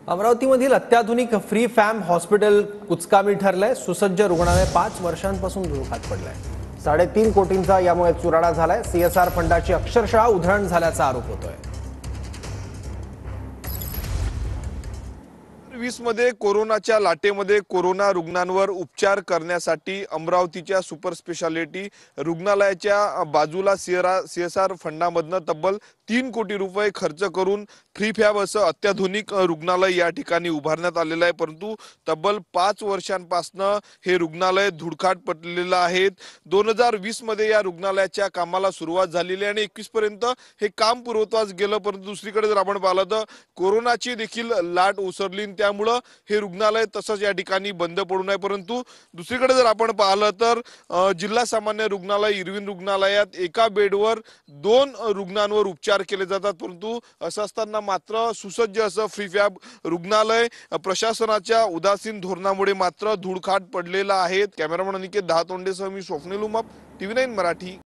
अमरावतीमधील अत्याधुनिक free फॅम hospital कुचकामी ठरलंय। सुसज्ज रुग्णालय 5 वर्षांपासून धुळखात पडलंय। 3.5 कोटींचा यामुळे चुराडा झालाय। सीएसआर फंडाची अक्षरशः उधळण झाल्याचा आरोप होतोय। 2020 मध्ये कोरोनाच्या लाटेमध्ये कोरोना रुग्णांवर उपचार करण्यासाठी अमरावतीच्या सुपर स्पेशालिटी रुग्णालयाच्या बाजूला सीएसआर फंडामधनं तब्बल 3 कोटी रुपये खर्च करून फ्री फॅब असं अत्याधुनिक रुग्णालय या ठिकाणी उभारण्यात आलेलं आहे। परंतु तब्बल 5 वर्षांपासून हे रुग्णालय धुळखात पडलेलं आहे। 2020 मध्ये या रुग्णालयाच्या कामाला सुरुवात झालेली आणि 21 पर्यंत हे काम पूर्वत्वास गेलं। परंतु दुसरीकडे जर आपण पाहिलं तर कोरोनाची देखील लाट ओसरली, त्यामुळे हे रुग्णालय तसंच या ठिकाणी बंद पडून आहे। परंतु दुसरीकडे जर आपण पाहिलं तर जिल्हा सामान्य रुग्णालय इरविन रुग्णालयात एका बेडवर 2 रुग्णांवर उपचार केले जातात। परंतु असं असताना मात्र सुसज्ज असं फ्री फॅब रुग्णालय प्रशासनाच्या उदासीन धोरणामुळे मात्र धुळखात पडलेलं आहे। कॅमेरामन अनिकेत दहातोंडेसह मी स्वप्नील उमाप, TV9 मराठी।